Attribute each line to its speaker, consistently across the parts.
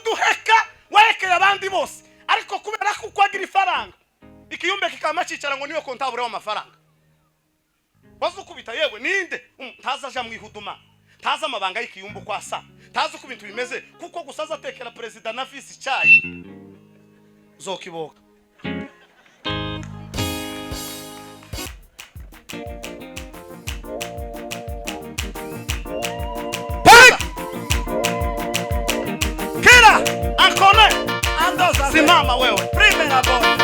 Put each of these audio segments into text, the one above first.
Speaker 1: uduheka wahekeye abandi bose, ariko kubera ko ukwagira ifaranga ikiyumbe kikama cicara ngo niyo kontabure w'amafaranga. Bazo kubita yewe ninde ntaza aja mwihuduma, ntaza amabanga y'ikiyumbu kwasa, ntaza uko ibintu bimeze, kuko gusaza atekera president na vice cyayi zokiboka. Kila akone andoza simama wewe primera boy.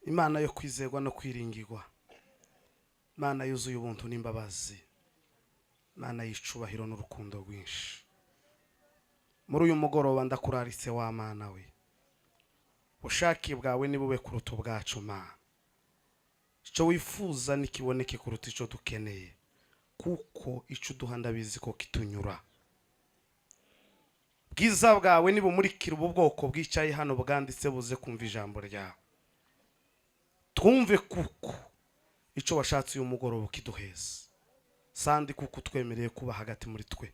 Speaker 1: Imana yo kwizerwa no kwiringirwa, Imana yuzuye ubuntu n'imbabazi, Imana y'icubahiro n'urukundo rwinshi. Muri uyu mugoroba ndakuraritse wa Mana we, ubushake bwawe nibube kuruta ubwacu Mana. Icyo wifuza nikiboneke kuruta icyo dukeneye, kuko icyo duha ndabizi ko kitunyura. Bwiza bwawe nibumurikira ubu bwoko bwicaye hano bwanditse buze kumva ijambo ryawe. Twumve kuko icyo washatse uyu mugoroba kiduheza, sandi kuko twemereye kuba hagati muri twe.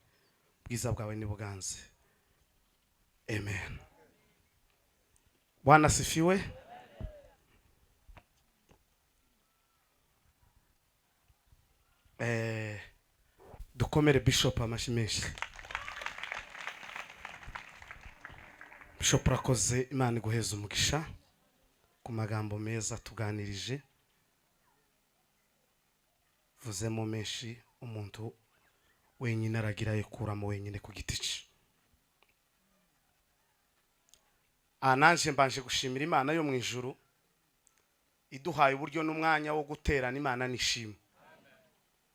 Speaker 1: Bwiza bwawe nibuganze. Amen. Bwana sifiwe. Dukomere Bishop amashimeshi. Bishop rakoze, Imana iguheza umugisha ku magambo meza tuganirije. Vuzemo menshi umuntu wenyine aragira yekuramo wenyine ku giti cye. Ananje mbanje gushimira Imana yo mu ijuru iduhaye uburyo n'umwanya wo guterana. Imana nishimwe.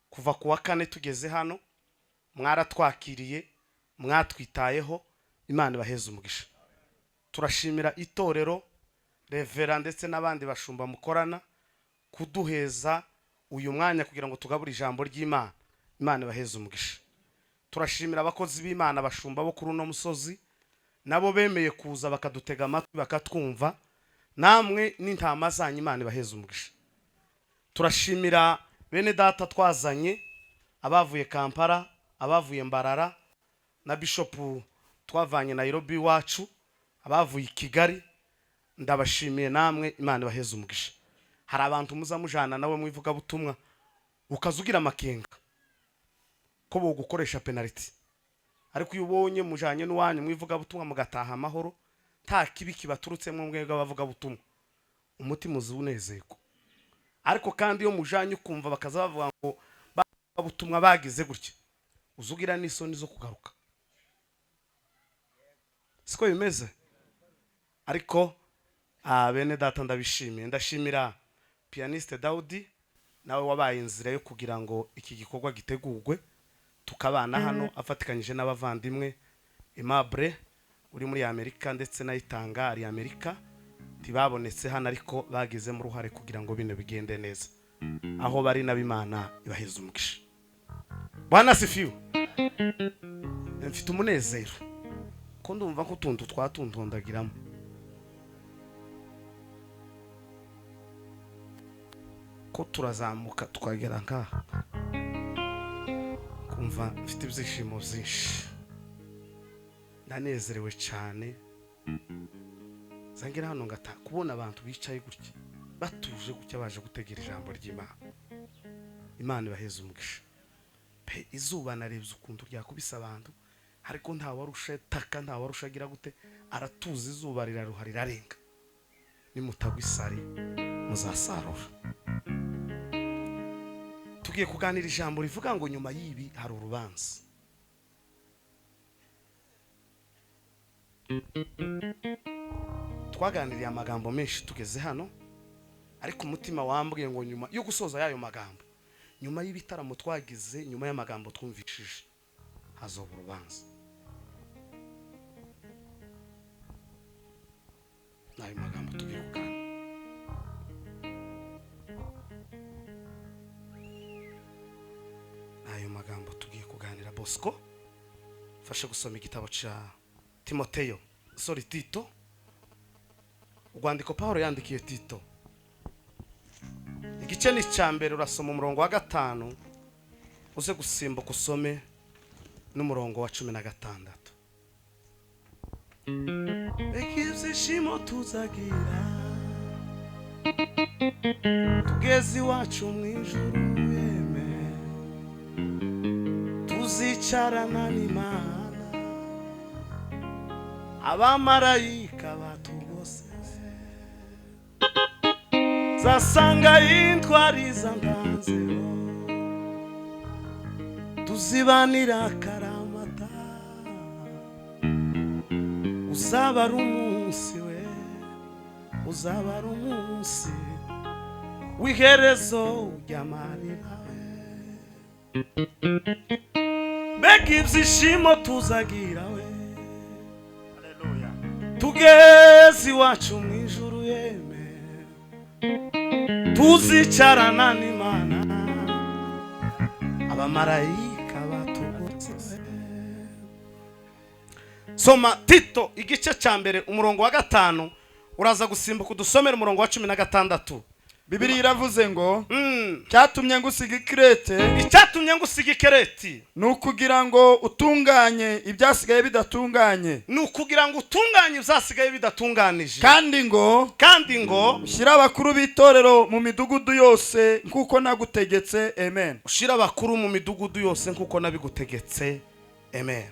Speaker 1: Kuva ku wa kane tugeze hano mwaratwakiriye, mwatwitayeho, Imana baheza umugisha. Turashimira itorero, Revera ndetse n'abandi bashumba mukorana kuduheza uyu mwanya kugira ngo tugabure ijambo ry'Imana. Imana baheza umugisha. Turashimira abakozi b'Imana bashumba bo kuri uno musozi, nabo bemeye kuza bakadutega amatwi bakatwumva, namwe n'intama zanyu. Imana baheza umugisha. Turashimira bene data twazanye, abavuye Kampala, abavuye Mbarara, na Bishop twavanye Nairobi wacu, abavuye Kigali. Ndabashimiye namwe. Imana baheza umugisha. Hari abantu muza mujana nawe mwivuga butumwa ukazugira amakenga ko bo gukoresha penalty, ariko iyo ubonye mujanye n'uwanyu mwivuga butumwa mugataha amahoro nta kibi kibaturutse mu mwega bavuga butumwa, umutima uzunezeko. Ariko kandi iyo mujanye ukumva bakaza bavuga ngo bavuga butumwa bagize gutya, uzugira n'isoni zo kugaruka. Siko bimeze. Ariko bene data ndabishimiye. Ndashimira pianiste Daudi, nawe wabaye inzira yo kugira ngo iki gikorwa gitegurwe tukabana hano, afatikanyije n'abavandimwe Aimable uri muri Amerika ndetse na Itanga ari Amerika. Tibabonetse hano ariko bagize mu ruhare kugira ngo bino bigende neza. Aho bari n'Imana ibaheza umugisha. Bwana sifiwe. Mfite umunezero ko ndumva ko tuntu twatuntondagiramo. Ko turazamuka tukagera ngaha, kumva mfite ibyishimo byinshi. Ndanezerewe cyane. Zangira hano ngata kubona abantu bicaye gutya batuje gutya baje gutegera ijambo ry'Imana. Imana ibaheza umugisha. Pe izuba narebye ukuntu ryakubisa abantu, ariko nta warusha taka, nta warusha gira gute, aratuza izuba riraruha rirarenga. Nimutagwa isari muzasarura. Tugiye kuganira ijambo rivuga ngo nyuma y'ibi hari urubanza. Twaganiriye amagambo menshi tugeze hano, ariko umutima wambwiye ngo nyuma yo gusoza yayo magambo, nyuma y'ibitaramo twagize, nyuma y'amagambo twumvishije, hazoba urubanza. Nayo magambo tugiye kuganira. Nayo magambo tugiye kuganira. Bosco fashe gusoma igitabo cha Timoteyo Tito, urwandiko Pawulo yandikiye Tito, igice ni cyambere urasoma umurongo wa 5 uze gusimbuka usome n'umurongo wa 16. Ibyishimo tuzagira tugeze iwacu mu ijuru, yeme tuzicarana n'Imana, abamarayika batugose, zasanga intwari zanganzeho, tuzibanira karamata, uzaba ari umunsi we, uzaba ari umunsi w'iherezo ry'amarira. Mbega ibyishimo tuzagira we, haleluya, tugeze iwacu mu ijuru, yeme tuzicarana n'Imana, abamarayika batugose. Soma Tito igice cya mbere umurongo wa 5 uraza gusimbuka udusomera umurongo wa 16.
Speaker 2: Bibiliya iravuze ngo cyatumye ngusiga Kirete,
Speaker 1: icyatumye ngusiga Kirete
Speaker 2: nukugira ngo utunganye ibyasigaye bidatunganye,
Speaker 1: nukugira ngo utunganye ibyasigaye bidatunganije,
Speaker 2: kandi ngo ushyira abakuru b'itorero mu midugudu yose nkuko nagutegetse. Amen.
Speaker 1: Ushyira abakuru mu midugudu yose nkuko nabigutegetse. Amen.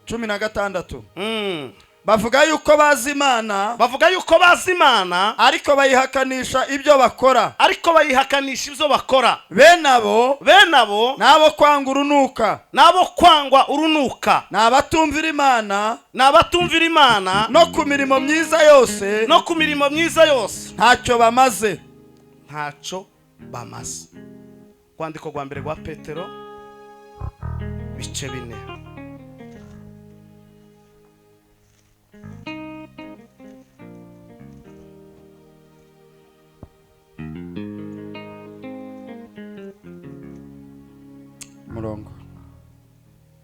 Speaker 2: 16. Bavuga yuko bazi Imana, ariko bayihakanisha ibyo bakora, bene abo nabo kwanga urunuka, n'abatumvira Imana, no ku mirimo myiza yose, ntacyo bamaze.
Speaker 1: Kwandiko rwa mbere rwa Petero bice 4.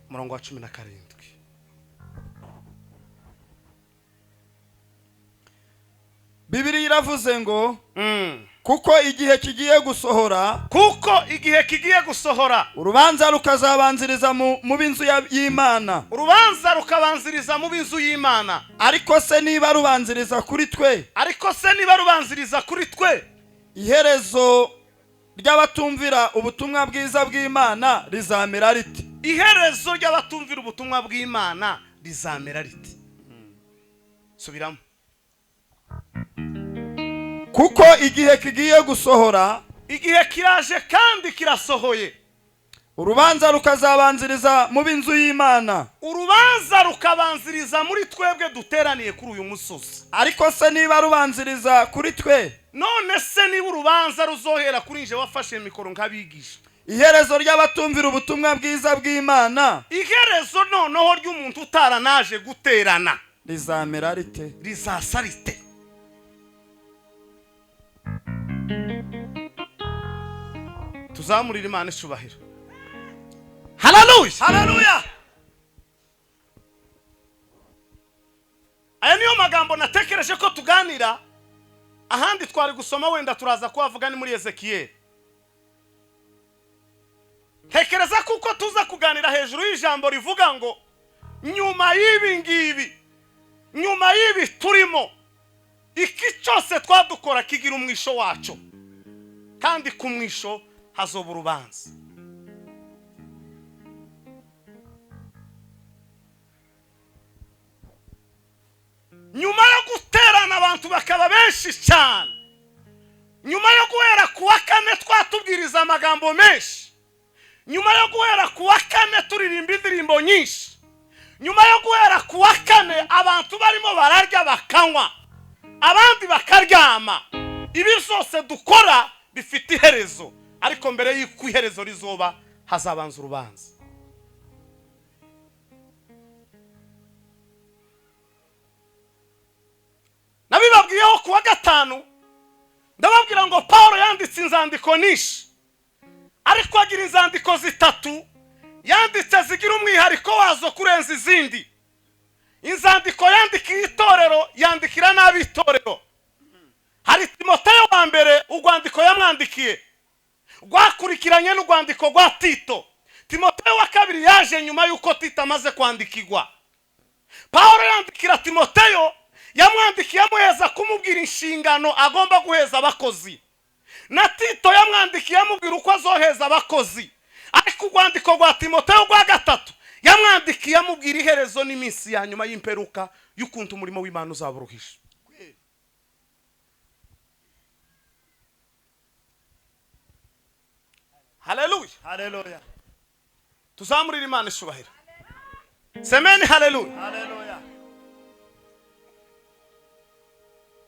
Speaker 1: Murongo wa 17.
Speaker 2: Bibiliya iravuze ngo kuko igihe kigiye gusohora, urubanza rukazabanziriza mu b'inzu y'Imana, ariko se niba rubanziriza kuri twe, iherezo ry'abatumvira ubutumwa bwiza bw'Imana rizamera rite?
Speaker 1: Iherezo ry'abatumvira ubutumwa bw'Imana rizamera rite? Subiramo.
Speaker 2: Kuko igihe kigiye gusohora,
Speaker 1: igihe kiraje kandi kirasohoye,
Speaker 2: urubanza rukazabanziriza mu b'inzu y'Imana,
Speaker 1: urubanza rukabanziriza muri twebwe duteraniye kuri uyu musozi.
Speaker 2: Ariko se niba rubanziriza kuri twe,
Speaker 1: none se niba urubanza ruzohera kuri nje wafashe mikoro nkabigisha,
Speaker 2: iherezo ry'abatumvira ubutumwa bwiza bw'Imana,
Speaker 1: iherezo noneho ry'umuntu utaranaje guterana
Speaker 2: rizamera rite?
Speaker 1: Rizasa rite? Tuzamurira Imana ishubahiro. Haleluya. Aya niyo magambo natekereje ko tuganira, ahandi twari gusoma wenda turaza kuhavuga ni muri Ezekiel. Tekereza kuko tuza kuganira hejuru y'ijambo rivuga ngo nyuma y'ibi turimo, iki cyose twadukora kigira umwisho wacu, kandi ku mwisho hazoba urubanza. Nyuma yo guterana abantu bakaba benshi cyane, nyuma yo guhera ku wa 4 twatubwiriza amagambo menshi, nyuma yo guhera ku wa 4 turirimba indirimbo nyinshi, nyuma yo guhera ku wa 4 abantu barimo bararya bakanywa, abandi bakaryama, ibi byose dukora bifite iherezo, ariko mbere y'uko iherezo rizoba hazabanza urubanza. Nabibabwiyeho ku wa 5, ndababwira ngo Pawulo yanditse inzandiko nyinshi, ariko agira inzandiko 3 yanditse zigira umwihariko wazo kurenza izindi. inzandiko yandikiye itorero yandikira nabi itorero. Hari Timoteyo wa mbere urwandiko yamwandikiye rwakurikiranye n'urwandiko rwa Tito. Timoteyo wa kabiri yaje nyuma yuko Tito amaze kwandikirwa. Paulo yandikira Timoteyo yamwandikiye amuheza kumubwira inshingano agomba guheza abakozi, na Tito yamwandikiye amubwira uko azoheza abakozi. Ariko urwandiko rwa Timoteyo rwa gatatu yamwandikiye amubwira iherezo n'iminsi ya nyuma y'imperuka y'ukuntu umurimo w'Imana uzaburuhisha. Haleluya,
Speaker 2: haleluya,
Speaker 1: tuzamurira Imana ishubahiro. Semeni haleluya,
Speaker 2: haleluya.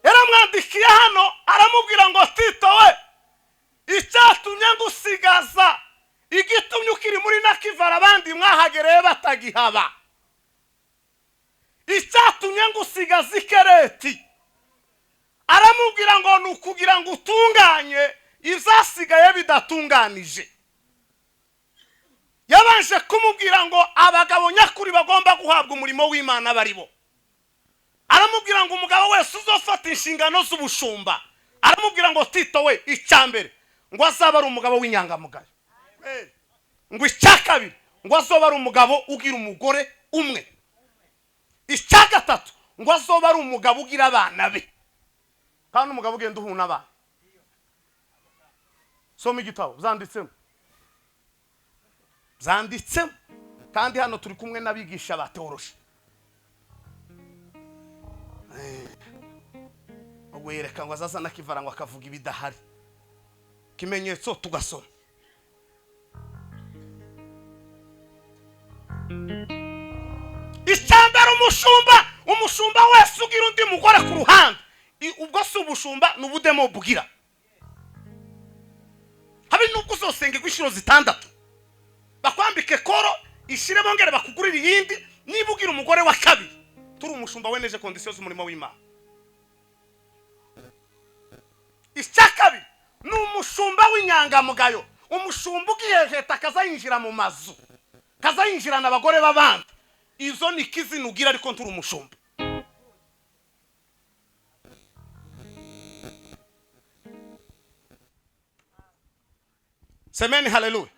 Speaker 1: yaramwandikiye hano aramubwira ngo Tito we, icyatumye ngusigaza igitumye ukiri muri Nakivara abandi mwahagereye batagihaba, icyatumye ngusigaza Ikereti, aramubwira ngo nukugira ngo utunganye ivyasigaye bidatunganije. Yabanje kumubwira ngo abagabo nyakuri bagomba guhabwa umurimo w'Imana baribo. Aramubwira ngo umugabo wese uzofata inshingano z'ubushumba, aramubwira ngo Tito we, icyambere ngo azaba ari umugabo w'inyangamugayo, ngo icyakabiri ngo azoba ari umugabo ugira umugore umwe, icyagatatu ngo azoba ari umugabo ugira abana be, kandi umugabo ugenda uhuna abana. Soma igitabo zanditsemo, zanditsemo, kandi hano turi kumwe n'abigisha batoroshe. Wereka ngo azaza Nakivara ngo akavuga ibidahari, kimenyetso tugasoma. Icyambere umushumba wese ugira undi mugore ku ruhande, ubwo si ubushumba n'ubudemo bugira. Habe nubwo uzosenga inshuro zitandatu bakwambike koro ishire bongere bakugurira iyindi, niba ugira umugore wa kabiri turi umushumba weneje kondisiyo z'umurimo w'Imana. Icyakabiri ni umushumba w'inyangamugayo, umushumba ugiheheta akazayinjira mu mazu, kazayinjirana abagore b'abandi. Izo ni kizina ugira, ariko nturi umushumba. Semeni haleluya.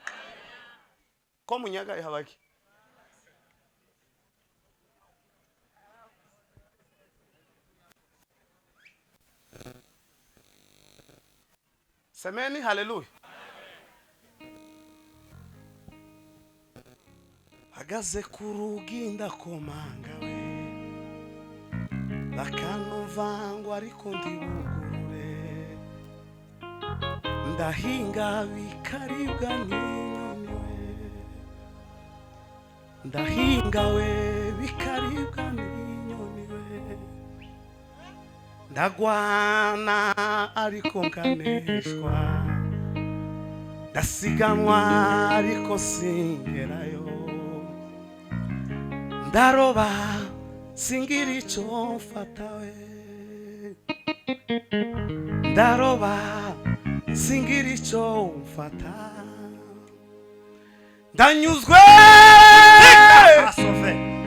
Speaker 1: Ko munyaga yahabaki semeni haleluya. Hagaze ku rugi ndakomanga we, bakanumva ngo ariko ndibugurure, ndahinga bikaribwa n'inyoni we, ndahinga we bikaribwa n'inyoni we, ndagwana ariko nkaneshwa, ndasiganwa ariko singerayo, ndaroba singira icyo mfata we, ndaroba singira icyo mfata, ndanyuzwe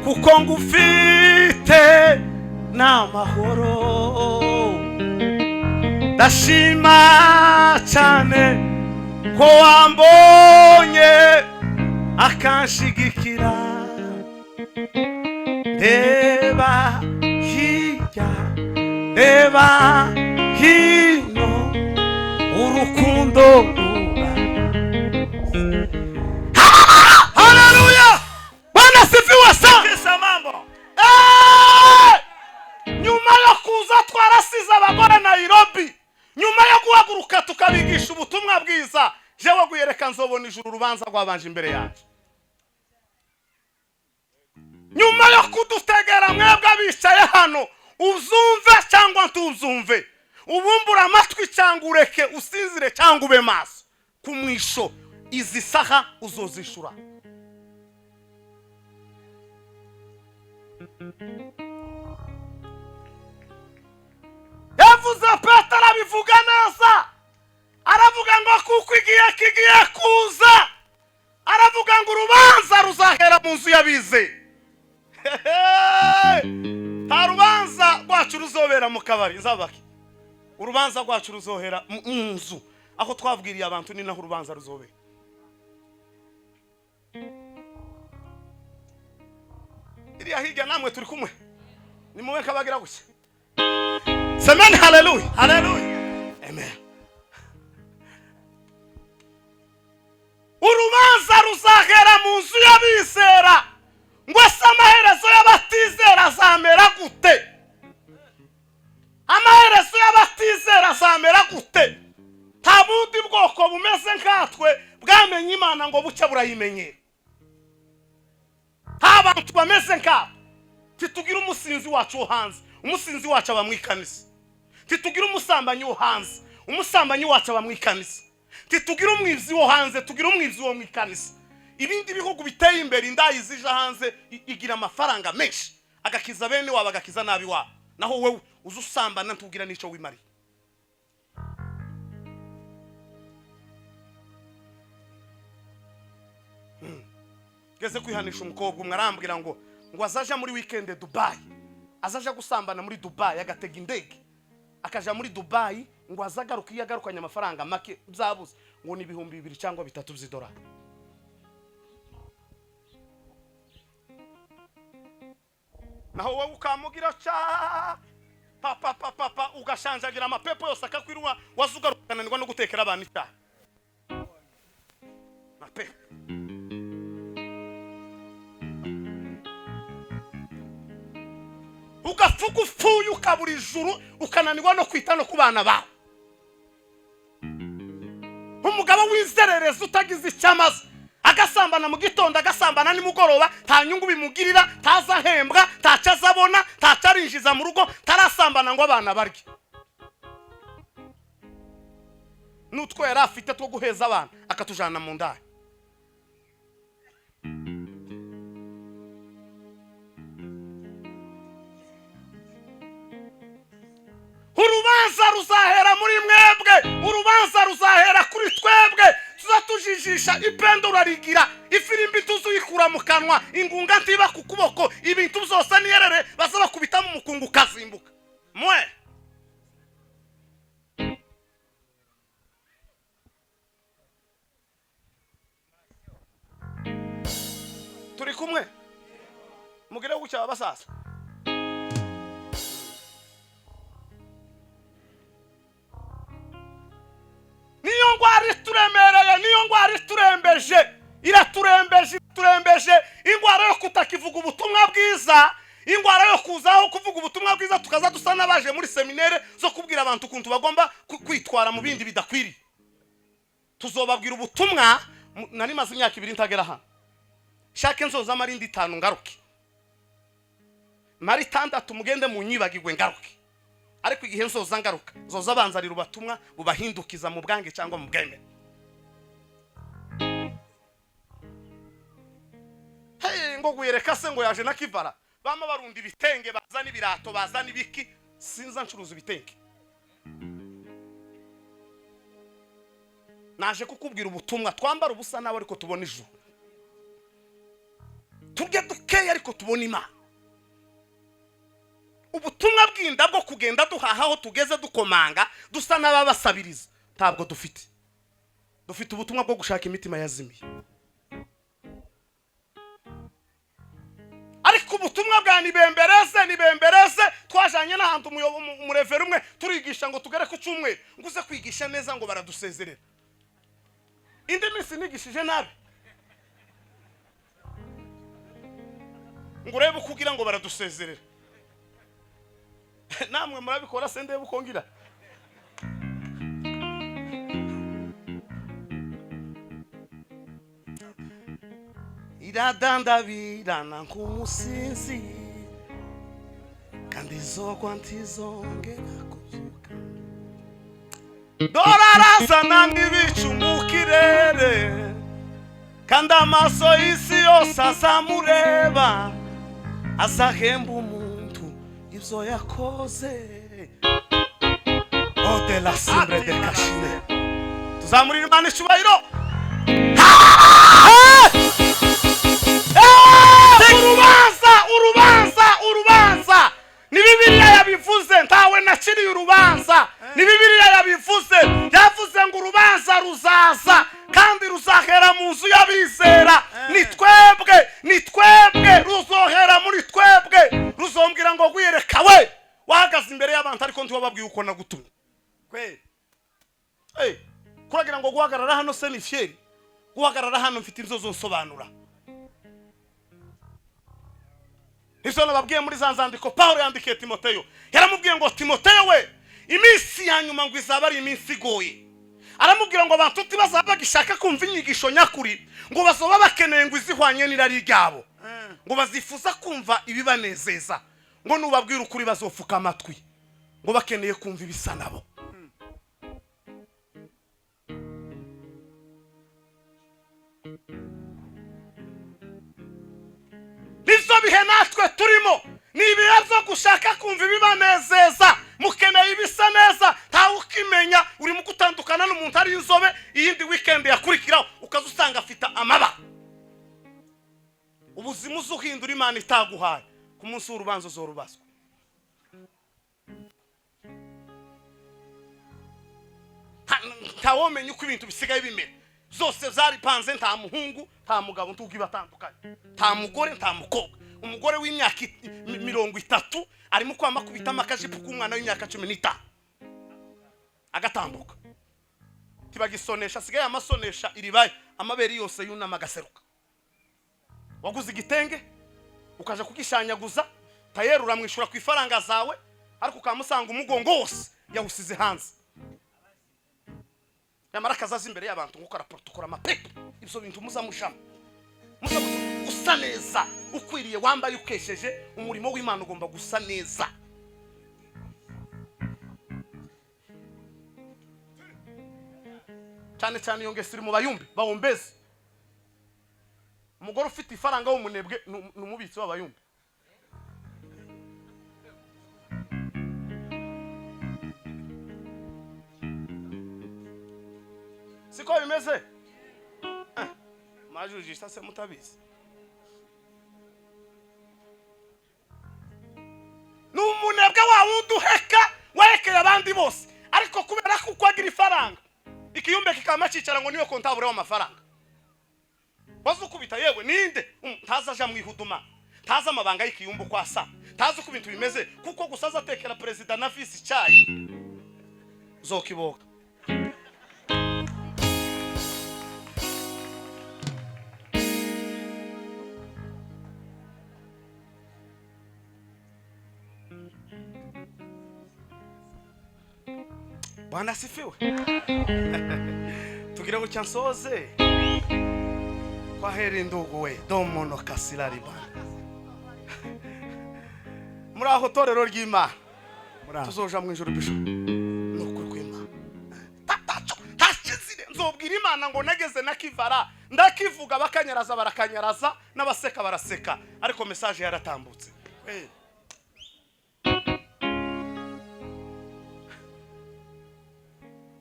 Speaker 1: kuko ngufite n'amahoro, ndashima cyane ko wambonye akanshigikira, reba hirya reba hino urukundo ruba. Haleluya, Bwana sifiwe sana.
Speaker 2: Mambo
Speaker 1: Nyuma yo kuza twarasize abagore Nairobi, nyuma yo guhaguruka tukabigisha ubutumwa bwiza, jewe guyereka nzobona ijuru urubanza rwabanje imbere yacu. Nyuma yo kudutegera mwebwe abicaye hano, uzumve cyangwa ntuzumve, ubumbura amatwi cyangwa ureke, usinzire cyangwa ube maso, kumwisho izi saha uzozishura. Yavuze Petero abivuga neza, aravuga ngo kuko igihe kigiye kuza, aravuga ngo urubanza ruzahera mu nzu y'abizeye. nta rubanza rwacu ruzobera mu kabari nzabaki. Urubanza rwacu ruzohera mu nzu aho twabwiriye abantu, ni naho urubanza ruzobera. Iriya hirya namwe turi kumwe, ni muwe kabagira gusa. Amen, hallelujah, hallelujah, amen. Urubanza ruzahera mu nzu y'abizera, ngo se amaherezo y'abatizera azamera gute? Amaherezo y'abatizera azamera gute? Nta bundi bwoko bumeze nkatwe bwamenye Imana ngo bucya burayimenyera. Nta bantu bameze nkatwe. Titugira umusinzi wacu wo hanze, umusinzi wacu aba mu ikanisa. Titugira umusambanyi wo hanze, umusambanyi wacu aba mu ikanisa. Titugira umwivzi wo hanze, tugira umwivzi wo mu ikanisa. Ibindi bihugu biteye imbere indayi zija hanze igira amafaranga menshi, agakiza bene wabo agakiza nabi wabo, naho wewe uzusambana ntugira nico wimari. Geze kwihanisha umukobwa umwe arambwira ngo azaja muri weekend Dubai, azaja gusambana muri Dubai, agatega indege akaja muri Dubai, ngo azagaruka yagarukanye amafaranga make byabuze ngo ni 2,000 cyangwa 3 by'idolari. Naho wowe ukamugira cha papa ugashanjagira amapepo yose akakwirwa, wazugarukananirwa no gutekera abantu icyaha. Mapepo ugafuka upfuye ukabura ijuru, ukananirwa no kwita no ku bana bawe. Umugabo w'inzererezi utagize icyamaze, agasambana mu gitondo agasambana nimugoroba, nta nyungu bimugirira, tazahembwa, tacazabona, tacarinjiza mu rugo, tarasambana ngo abana barye. Nutwo yari afite two guheza abana akatujana mu ndaya. Urubanza ruzahera muri mwebwe, urubanza ruzahera kuri twebwe. Tuzatujijisha ipendo urarigira, ifirimbi tuzuyikura mu kanwa, ingunga ntiba ku kuboko, ibintu byose niyerere bazaba kubita mu mukungu kazimbuka. Mwe turi kumwe, mugire gucya abasasa. Niyo ngwari turemereye, niyo ngwari turembeje, iraturembeje ingwara yo kutakivuga ubutumwa bwiza, ingwara yo kuzaho kuvuga ubutumwa bwiza tukaza dusa nabaje muri seminere zo kubwira abantu kuntu bagomba kwitwara mu bindi bidakwiri. Tuzobabwira ubutumwa, nari maze imyaka 2 ntagera hano. Shake nzoza amarindi 5 ngaruke, mari 6 mugende mu nyibagirwe ngaruke. Ariko igihe nzoza ngaruka, zoza banzarira ubutumwa bubahindukiza mu bwange cyangwa mu bwenge. Ngo guyereka se ngo yaje nakivara, bama barundi bitenge, bazana ibirato, bazana ibiki, sinza ncuruza ibitenge. Naje kukubwira ubutumwa, twambara ubusa nawe ariko tubona ijuru, turye dukeye ariko tubona Imana. Ubutumwa bwinda bwo kugenda duhahaho tugeze dukomanga dusa n'ababasabiriza ntabwo dufite. Dufite ubutumwa bwo gushaka imitima yazimiye. Ariko ubutumwa bwa nibembereze twajanye n'ahantu umurevera umwe turigisha ngo tugere ku cyumweru, nguze kwigisha neza ngo baradusezerera. Indi minsi nigishije nabi, ngo urebe kugira ngo baradusezerera. Namwe murabikora sende bukongira. Iradandabirana nk'umusinzi kandi zogwa ntizongera kuzuka. Dorarazana nk'ibicu mu kirere, kandi amaso y'isi yose azamureba, azahemba umuntu ibyo yakoze. Ode la simbre de kashine, tuzamurira Imana icyubahiro. Urubanza wahagaze imbere y'abantu ariko ntiwababwiye uko nagutumye
Speaker 2: kweli
Speaker 1: kuragira ngo guhagarara hano se ni fieri, guhagarara hano mfite inzozo nsobanura. Izo nababwiye muri za nzandiko Paulo yandikiye Timoteyo, yaramubwiye ngo Timoteyo we, iminsi ya nyuma ngo izaba ari iminsi igoye. Aramubwira ngo abantu tibazaba gishaka kumva inyigisho nyakuri, ngo bazoba bakeneye ngo izihwanye n'irari ryabo, ngo bazifuza kumva ibibanezeza, ngo nubabwira ukuri bazofuka amatwi, ngo bakeneye kumva ibisa nabo. Nizo bihe natwe turimo, ni ibihe byo gushaka kumva ibibanezeza, mukeneye ibisa neza, ntawe ukimenya, urimo gutandukana n'umuntu ari inzobe, iyindi weekend yakurikiraho ukaza usanga afite amaba. Ubuzima uzuhindura Imana itaguhaye, ku munsi w'urubanza uzorubazwa. Ntawomenya uko ibintu bisigaye bimera, zose zari panze, nta muhungu nta mugabo ntugi batandukanye, nta mugore nta mukobwa. Umugore w'imyaka 30 arimo kwama kubita amakajipo k'umwana w'imyaka 15 agatambuka, tibagisonesha sigaye amasonesha iribaye, amaberi yose yunama gaseruka. Waguze igitenge ukaje kugishanyaguza, tayeri uramwishura ku ifaranga zawe, ariko ukamusanga umugongo wose yawusize hanze. Yamara kazaza imbere y'abantu ngukora protocol amapepe, ibyo bintu muzamushama, gusa neza, ukwiriye wambaye ukesheje, umurimo w'Imana ugomba gusa neza. Cyane cyane yongese iri mu bayumbi bawombeze. Umugore ufite ifaranga w'umunebwe n'umubitsi w'abayumbi. Siko bimeze? Majujista se mutabizi. Numunebwe wa uduheka warekeye abandi bose, ariko kubera ko kwagira ifaranga ikiyumbe kikama cicara ngo niyo kontabure w'amafaranga. Bazukubita yewe ninde ntazaja mu ihuduma, ntaza amabanga y'ikiyumbu kwasa, ntaza uko ibintu bimeze, kuko gusaza tekera president na vice cyayi zokiboka. Bwana sifiwe. Tugira ngo cyansoze kwa heri ndugu we domono kasilari bana. Muri aho torero ry'Imana tuzoja mu ijuru bisho nukuri kw'Imana. Tashizire nzobwira Imana ngo nageze nakivara ndakivuga, bakanyaraza barakanyaraza, n'abaseka baraseka, ariko message yaratambutse.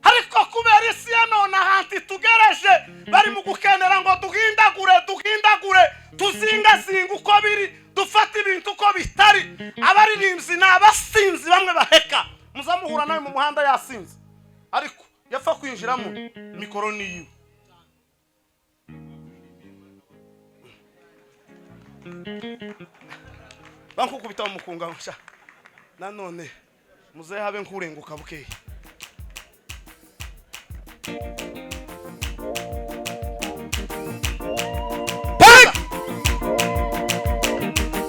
Speaker 1: Ariko kubera isi ya none ahantu tugereje bari mu gukenera ngo duhindagure tuzingazinga uko biri, dufata ibintu uko bitari. Abaririmbyi n'abasinzi bamwe baheka, muzamuhura nawe mu muhanda yasinze, ariko yapfa kwinjiramo mikoro niyo. Bankukubita mu mukunga nsha nanone muze habe nkurenguka bukeye.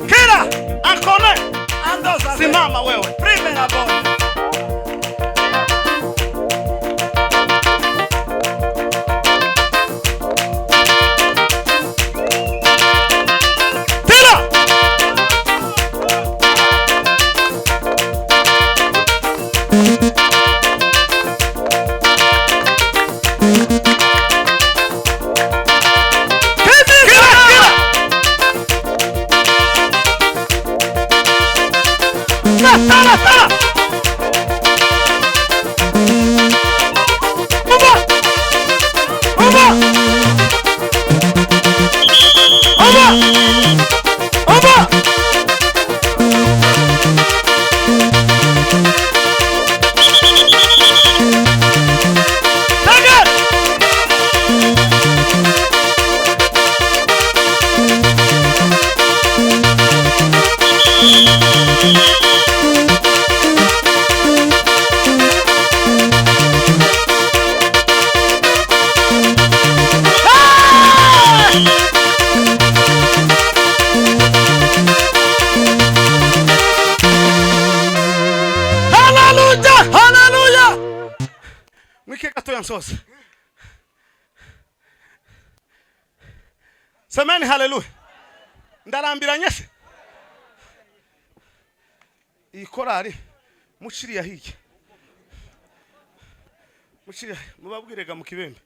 Speaker 1: Kira ankone andoza simama wewe primera boy. haleluya mwike gatoya nsoza semeni haleluya ndarambiranye se iyi korari mushiriya hiye mushiriya mubabwirega mu kibembe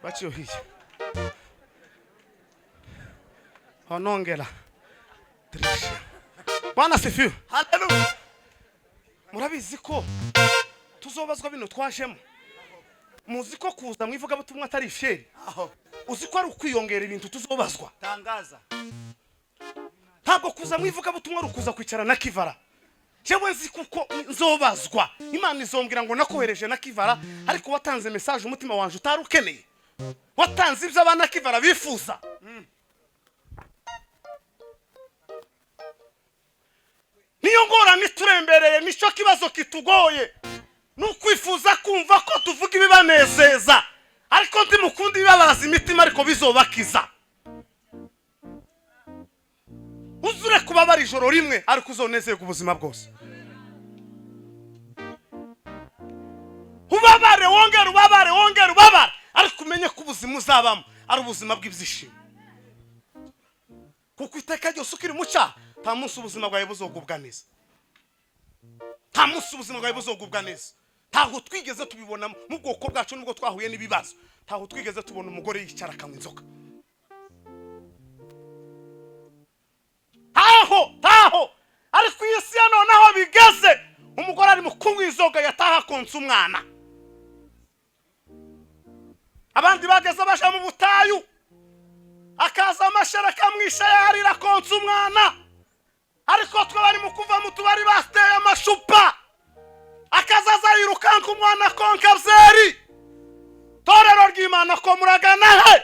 Speaker 1: baciyo hiye honongera Bwana sifiwe
Speaker 2: haleluya
Speaker 1: murabizi ko tuzobazwa bino twajemo muzi ko kuza mwivuga butumwa atari ifyeri
Speaker 2: aho
Speaker 1: uzi ko ari ukwiyongera ibintu tuzobazwa
Speaker 2: tangaza
Speaker 1: ntabwo kuza mwivuga butumwa rukuza kwicara na kivara jewe nzi kuko nzobazwa Imana izombwira ngo nakohereje na kivara ariko watanze message umutima wanje utarukeneye watanze ibyo abana kivara bifuza niyo ngorane turembereye nico kibazo kitugoye nukwifuza kumva ko tuvuga ibibanezeza ariko ndi mukundi bibabaza imitima ariko bizobakiza uzure kubabara ijoro rimwe ariko uzonezerwa ubuzima bwose ubabare wongera ariko umenye ko ubuzima uzabamo ari ubuzima bw'ibyishimo kuko iteka ryose ukiri mu cyaha nta munsi ubuzima bwawe buzogubwa neza ntaho twigeze tubibona mu bwoko bwacu nubwo twahuye n'ibibazo ntaho twigeze tubona umugore yicara akanywa inzoga taho ariko iyi si ya none aho bigeze umugore ari mu kunywa inzoga yataha konsa umwana abandi bageze baje mu butayu akaza amashara akamwisha yarira konsa umwana ariko twe bari mu kuva mu tubari bateye amashupa akazaza yirukanka umwana konka byeri torero ry'Imana ko muragana he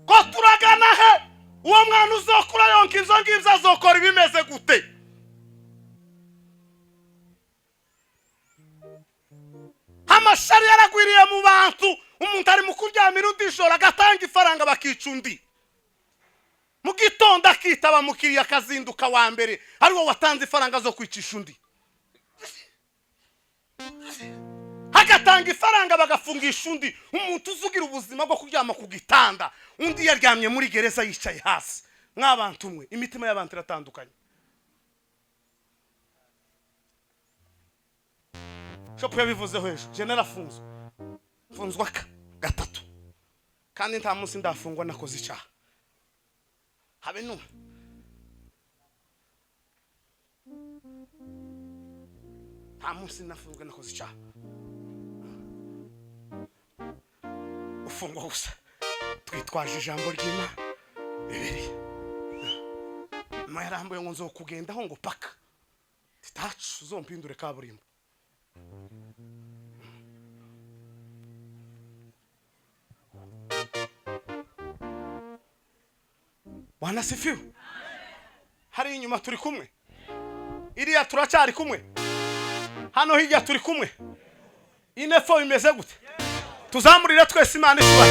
Speaker 1: ko turagana he uwo mwana uzokura yonka ibyo ngibyo azokora ibimeze gute amashari yaragwiriye mu bantu umuntu ari mu kuryamira undi ijoro agatanga ifaranga bakica undi mu gitondo akitaba mukiriya akazinduka wa mbere ari wo watanze ifaranga zo kwicisha undi agatanga ifaranga bagafungisha undi umuntu uzugira ubuzima bwo kuryama ku gitanda undi yaryamye muri gereza yicaye hasi mw'abantu umwe imitima y'abantu iratandukanye shopu yabivuzeho ejo je narafunzwe mfunzwa gatatu kandi nta munsi ndafungwa nakoze icyaha habe n'umwe nta munsi nafunzwe nakoze icyaha ufungwa gusa twitwaje ijambo ry'Imana Bibiliya mayarambo ngo nzokugendaho ngo paka titacu uzompindure kaburimbo wanasifiwe hari inyuma turi kumwe iriya turacyari kumwe hano hirya turi kumwe inefo imeze gute tuzamurire twese Imana ishuba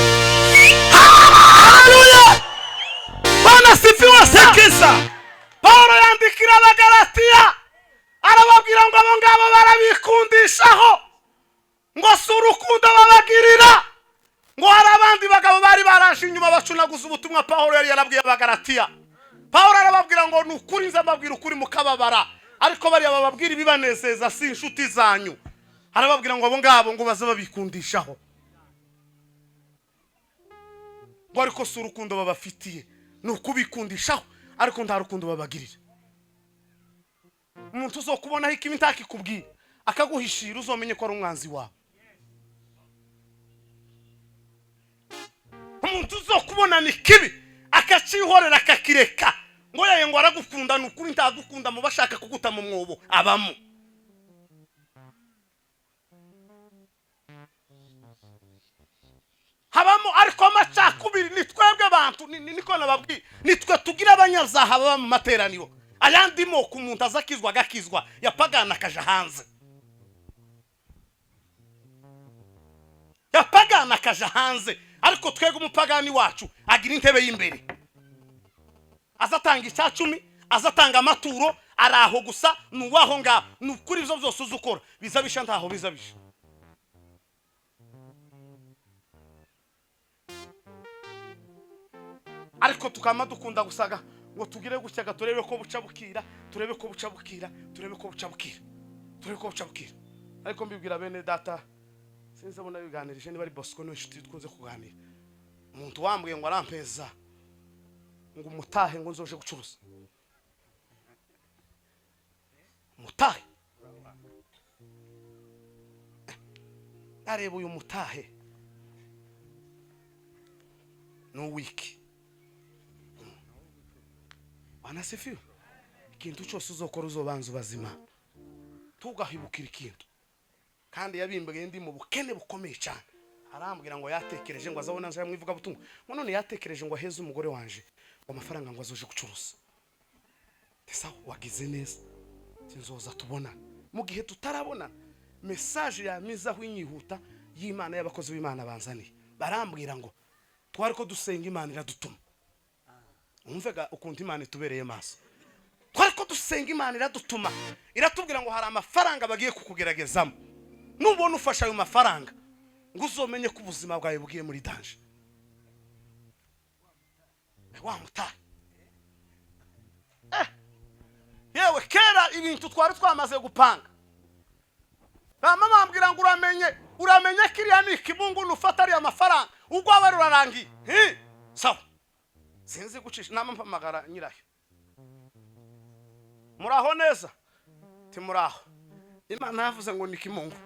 Speaker 1: haleluya wanasifiwe sekeza Paulo yandikira abagalatiya arababwira ngo abo ngabo barabikundishaho ngo si urukundo babagirira ngo hari abandi bagabo bari baraje inyuma bacunaguza ubutumwa Paulo yari yarabwiye abagalatiya Paulo arababwira ngo nukuri nza mbabwira ukuri mukababara ariko bari bababwira ibibanezeza si inshuti zanyu arababwira ngo abo ngabo ngo baza babikundishaho ngo ariko si urukundo babafitiye nukubikundishaho ariko nta rukundo babagirira umuntu uzokubonaho ikibi ntakikubwira akaguhishira uzomenye ko ari umwanzi wawe umuntu uzokubona ni kibi akacihorera akakireka ngo yaye ngo aragukunda nukuri ntagukunda mu bashaka kuguta mu mwobo abamo habamo ariko amacakubiri ni twebwe abantu niko nababwiye nitwe tugira abanyazaha baba mu materaniro ayandi moko umuntu azakizwa agakizwa yapagana akaja hanze yapagana akaja hanze ariko twebwe umupagani wacu agira intebe y'imbere azatanga icyacumi, azatanga amaturo, araho gusa nuwaho ngaho. Nukuri ibyo byose uzukora bizabisha ntaho bizabisha. Ariko tukama dukunda gusaga ngo tugire gucyaga turebe ko buca bukira, turebe ko buca bukira, turebe ko buca bukira, turebe ko buca bukira. Ariko mbibwira bene data, sinzabona biganirije niba ari Bosco n'inshuti twuze kuganira. Umuntu wambwiye ngo arampeza ngo umutahe ngo nzoje gucuruza. Mutahe areba uyu mutahe no wiki wanasifiwe. Ikintu cyose uzokora uzobanza ubazima, tugahibukira ikintu. Kandi yabimbwiye ndi mu bukene bukomeye cyane, arambwira ngo yatekereje ngo azabona nza mwivuga butumwa, ngo none yatekereje ngo aheze umugore wanje ngo amafaranga ngo azoje gucuruza. Esa wagize neza, sinzoza tubona mu gihe tutarabona message ya mizaho inyihuta y'Imana y'abakozi b'Imana banzaniye. Barambwira ngo twari ko dusenga Imana iradutuma. Umvega ukuntu Imana itubereye maso. Twari ko dusenga Imana iradutuma, iratubwira ngo hari amafaranga bagiye kukugeragezamo. Nubona ufasha ayo mafaranga ngo uzomenye ko ubuzima bwawe bugiye muri danger. Wa mutahe yewe kera ibintu twari twamaze gupanga. Mama mambwira ngo uramenye kiriya ni ikibungu nufata ari amafaranga ubwo aba rurarangiye. Sawa, sinzi gucisha nama mpamagara nyirayo. Muraho neza? Ti muraho. Imana yavuze ngo ni kimungu.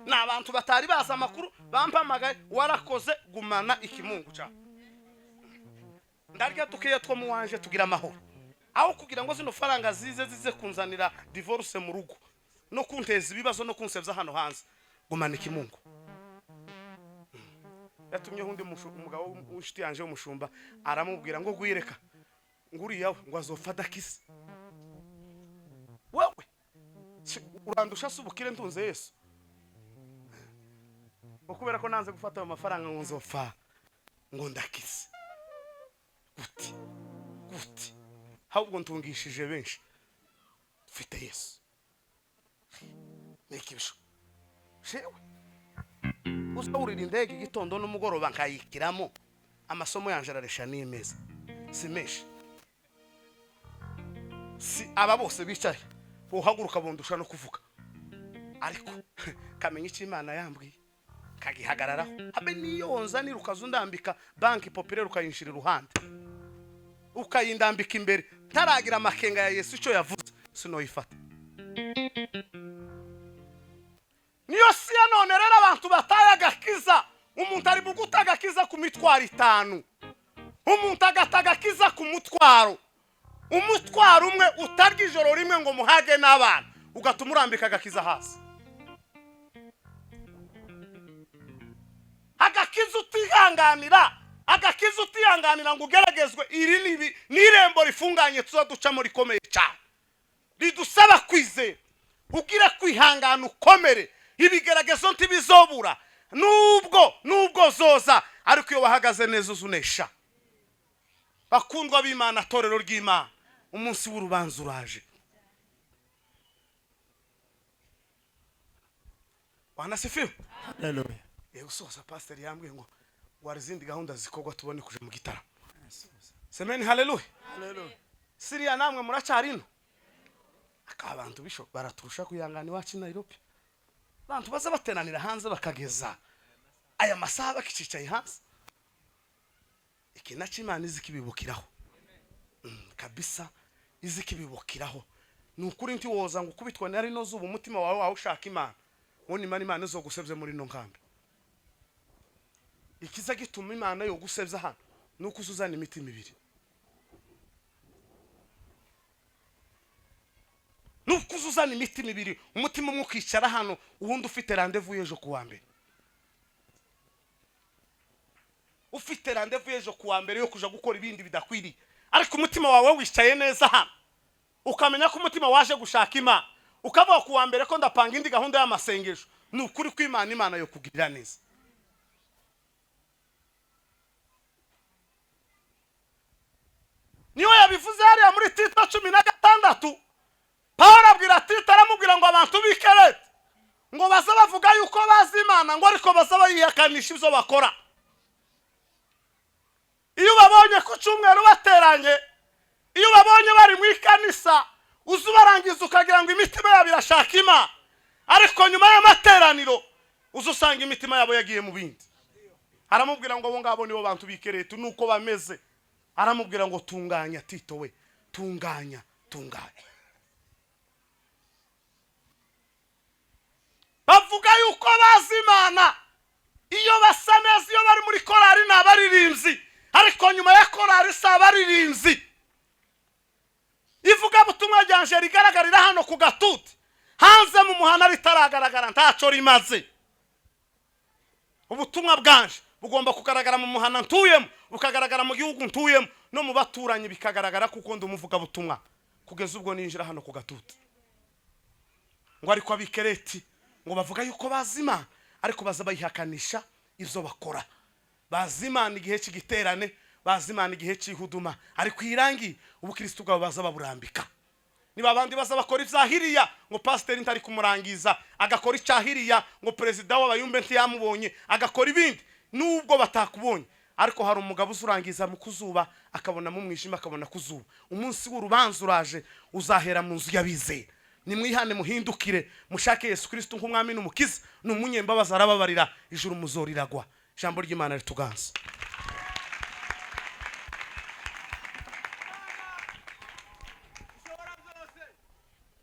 Speaker 1: N'abantu batari baza amakuru bampamagaye warakoze gumana ikimungu cyawe. Ndarya tukiye two muwanje tugira amahoro. Aho kugira ngo zino faranga zize kunzanira divorce mu rugo no kunteza ibibazo no kunsebza hano hanze, gumana ikimungu. Yatumye hundi umugabo w'inshiti yanje w'umushumba aramubwira ngo gwireka nguri yawe ngo azofata kisi. Wewe urandusha subukire ntunze Yesu. Okubera ko nanze gufata amafaranga ngo nzofa ngo ndakise. Guti ahubwo ntungishije benshi mfite Yesu. Nekibisho shewe uzawurira indege igitondo n'umugoroba nkayikiramo amasomo yanje araresha n'imeza si menshi. Si aba bose bicaye uhaguruka bondusha no kuvuga, ariko kamenya iki Imana yambwiye kagihagararaho. Habe niyo nzanira ukazundambika banki populaire ukayinshira ruhande ukayindambika imbere taragira amakenga ya Yesu icyo yavuze sinoyifata. Niyo si ya none rero abantu bataye agakiza. Umuntu ari bugutaga kiza ku mitwaro 5, umuntu agataga kiza ku mutwaro, umutwaro umwe utarya ijoro rimwe ngo muhage n'abana ugatuma urambika agakiza hasi. Agakiza utihanganira ngo ugeragezwe. Iri n'irembo rifunganye tuzaducamo rikomeye cyane, ridusaba kwizera, ugira kwihangana ukomere. Ibigeragezo ntibizobura nubwo zoza, ariko iyo bahagaze neza uzunesha. Bakundwa b'Imana, torero ry'Imana, umunsi w'urubanza uraje. Wanasifiwe.
Speaker 2: Haleluya.
Speaker 1: Yego sosa pastor yambwiye ngo warizindi gahunda zikogwa tubone kuje mu gitara. Semeni haleluya.
Speaker 2: Haleluya.
Speaker 1: Siriya namwe muracyarino. Akabantu bisho baraturusha kuyangana iwacu Nairobi. Abantu baza batenanira hanze bakageza aya masaha bakicicaye hanze. Iki Imana izikibibukiraho kabisa, izikibibukiraho. Nukuri nti woza ngo kubitwa nari no zuba umutima wawe ushaka Imana, woni Imana zo gusebye muri no nkanda. Ikiza gituma Imana yo gusebya hano nuko uzuzana imitima ibiri. Nuko uzuzana imitima ibiri, umutima umwe ukicara hano uwundi ufite rendez-vous ejo kuwa mbere. Ufite rendez-vous ejo kuwa mbere yo kuja gukora ibindi bidakwiriye, ariko umutima wawe wicaye neza hano ukamenya ko umutima waje gushaka Imana, ukavuga kuwa mbere ko ndapanga indi gahunda y'amasengesho. Nukuri ko Imana yo kugirira neza. 16 Pawulo abwira Tito aramubwira ngo abantu b'ikerete ngo baza bavuga yuko bazi Imana ngo ariko baza bayihakanisha ibyo bakora. Iyo babonye ku cyumweru bateranye, iyo babonye bari mu ikanisa uzubarangiza ukagira ngo imitima yabo irashaka Imana, ariko nyuma y'amateraniro uzusanga imitima yabo yagiye mu bindi. Aramubwira ngo abo ngabo nibo bantu b'ikerete nuko bameze. Aramubwira ngo tunganya Tito we, tunganya. Bavuga yuko bazi Imana iyo basa neza, iyo bari muri korari n'abaririmbyi, ariko nyuma ya korari si abaririmbyi. Ivuga butumwa ryanje rigaragarira hano ku gatuti, hanze mu muhana ritaragaragara ntaco rimaze. Ubutumwa bwanje bugomba kugaragara mu muhana ntuyemo, bukagaragara mu gihugu ntuyemo, no mu baturanyi bikagaragara kuko ndumuvuga butumwa kugeza ubwo ninjira hano ku gatuti. Ngo ariko abikereti ngo bavuga yuko bazi Imana ariko baza bayihakanisha ivyo bakora. Bazi Imana igihe cy'igiterane, bazi Imana igihe cy'ihuduma, ariko irangi ubukristo bwabo baza baburambika. Niba abandi baza bakora ivyahiriya ngo pasiteri ntari kumurangiza, agakora icyahiriya ngo perezida w'abayumbe ntiyamubonye, agakora ibindi nubwo batakubonye, ariko hari umugabo uzurangiza mu kuzuba akabona mu mwijima akabona kuzuba. Umunsi w'urubanza uraje uzahera mu nzu y'abizera. Nimwihane muhindukire mushake Yesu Kristo nk'umwami n'umukiza, n'umunyembabazi arababarira, ijuru muzoriragwa. Ijambo ry'Imana rituganza.